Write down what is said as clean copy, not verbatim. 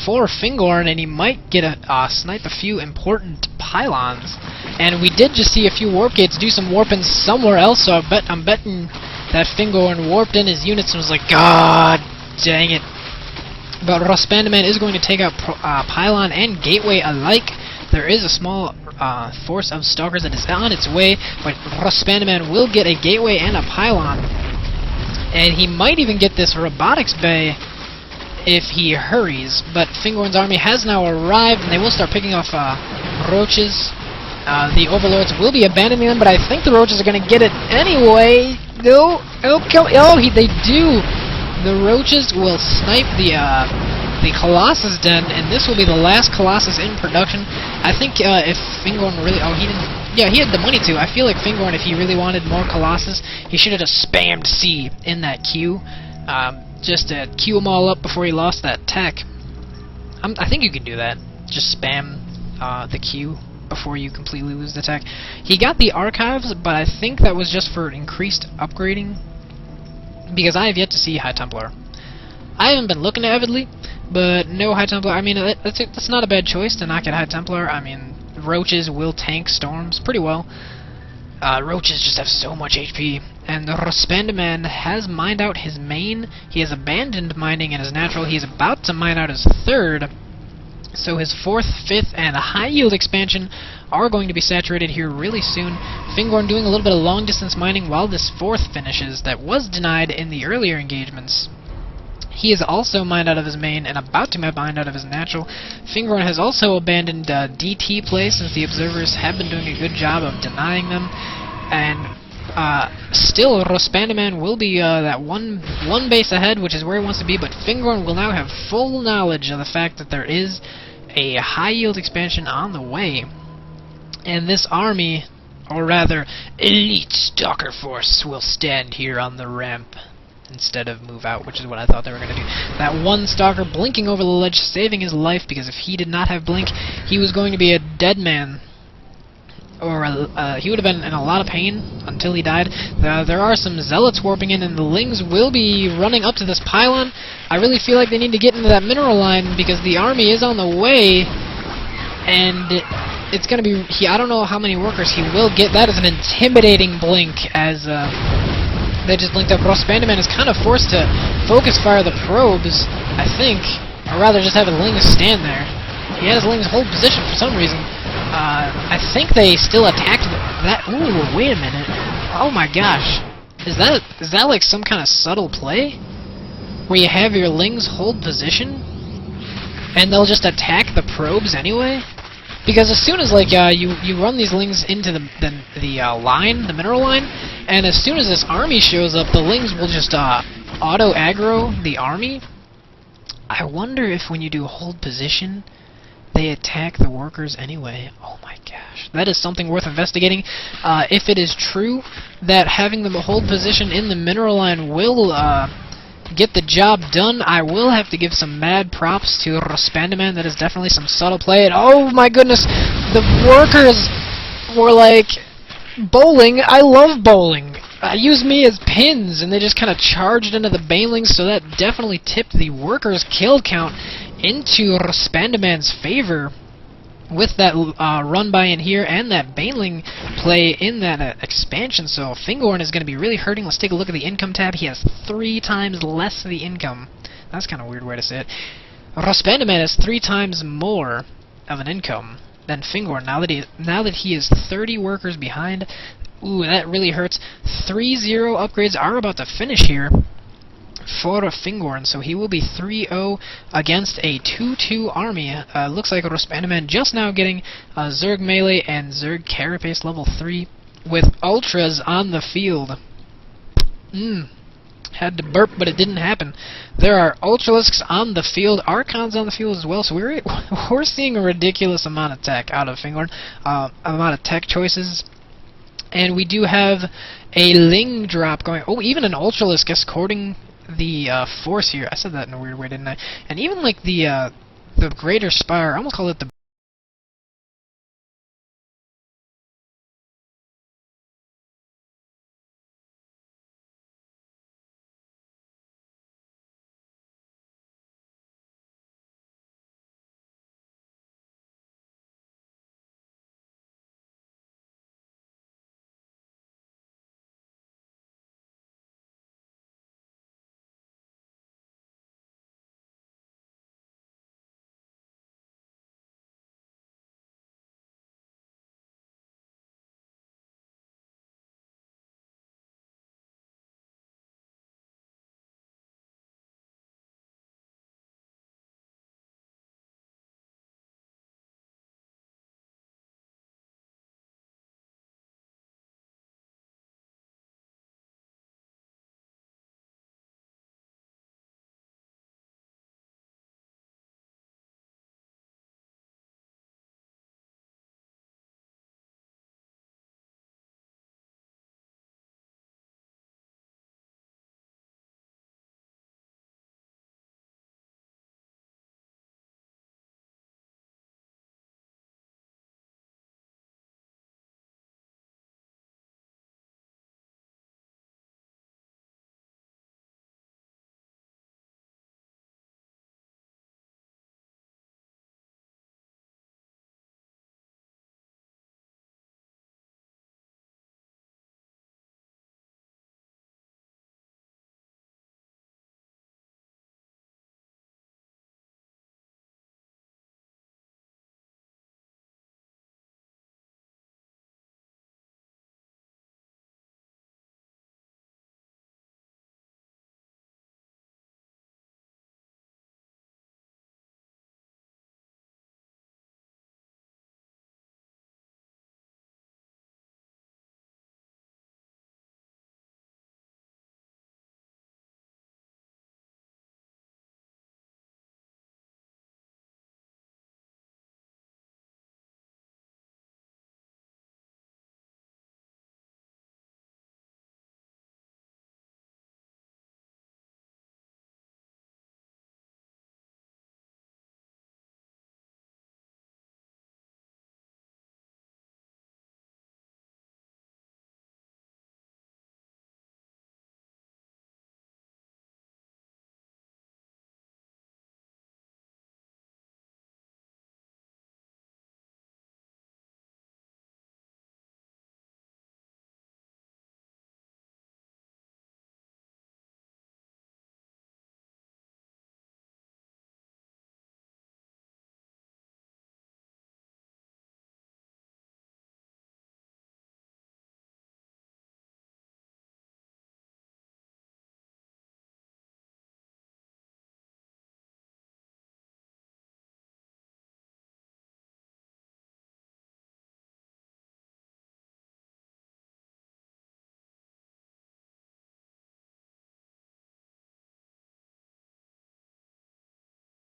for Fingorn, and he might get a snipe a few important pylons. And we did just see a few warp gates do some warping somewhere else, so I'm betting that Fingorn warped in his units and was like, God dang it. But RoSpandaman is going to take out pylon and gateway alike. There is a small force of stalkers that is on its way, but RoSpandaman will get a gateway and a pylon. And he might even get this robotics bay if he hurries. But Fingorn's army has now arrived, and they will start picking off roaches. The overlords will be abandoning them, but I think the roaches are going to get it anyway. No, they do. The roaches will snipe the Colossus Den, and this will be the last Colossus in production. I think if Fingorn really... Oh, he didn't... Yeah, he had the money to. I feel like Fingorn, if he really wanted more Colossus, he should have just spammed C in that queue. Just to queue them all up before he lost that tech. I think you can do that. Just spam the queue before you completely lose the tech. He got the archives, but I think that was just for increased upgrading, because I have yet to see High Templar. I haven't been looking avidly, but no High Templar. I mean, that's not a bad choice to knock at High Templar. I mean, roaches will tank storms pretty well. Roaches just have so much HP, and the RoSpandaman has mined out his main. He has abandoned mining in his natural. He's about to mine out his third. So his 4th, 5th, and high yield expansion are going to be saturated here really soon. Fingorn doing a little bit of long distance mining while this 4th finishes that was denied in the earlier engagements. He is also mined out of his main and about to mine out of his natural. Fingorn has also abandoned DT play, since the observers have been doing a good job of denying them. And still, RoSpandaman will be that one base ahead, which is where he wants to be, but Fingorn will now have full knowledge of the fact that there is a high-yield expansion on the way. And this army, or rather, elite stalker force, will stand here on the ramp instead of move out, which is what I thought they were going to do. That one stalker blinking over the ledge, saving his life, because if he did not have blink, he was going to be a dead man. Or he would have been in a lot of pain until he died. There are some zealots warping in, and the lings will be running up to this pylon. I really feel like they need to get into that mineral line, because the army is on the way, and it's going to be... I don't know how many workers he will get. That is an intimidating blink, as they just blinked up. RoSpandaman is kind of forced to focus fire the probes, I think, or rather just have his lings stand there. He has lings hold position for some reason. I think they still attacked that. Ooh, wait a minute. Oh my gosh. Is that like some kind of subtle play? Where you have your lings hold position? And they'll just attack the probes anyway? Because as soon as like you run these lings into the line, the mineral line, and as soon as this army shows up, the lings will just auto aggro the army. I wonder if when you do hold position, they attack the workers anyway. Oh my gosh. That is something worth investigating. If it is true that having them hold position in the mineral line will get the job done, I will have to give some mad props to RoSpandaman. That is definitely some subtle play. And oh my goodness, the workers were like bowling. I love bowling. Use me as pins, and they just kind of charged into the banelings, so that definitely tipped the workers' kill count into RoSpandaman's favor with that run by in here and that baneling play in that expansion. So Fingorn is going to be really hurting. Let's take a look at the income tab. He has 3 times less the income. That's kind of a weird way to say it. RoSpandaman has 3 times more of an income than Fingorn now that he is 30 workers behind. Ooh, that really hurts. 3-0 upgrades are about to finish here for Fingorn, so he will be 3-0 against a 2-2 army. Looks like RoSpandaman just now getting Zerg melee and Zerg carapace level 3 with ultras on the field. Had to burp, but it didn't happen. There are ultralisks on the field, archons on the field as well, so we're seeing a ridiculous amount of tech out of Fingorn, amount of tech choices. And we do have a Ling drop going. Oh, even an Ultralisk escorting the force here. I said that in a weird way, didn't I? And even like the Greater Spire, I almost call it the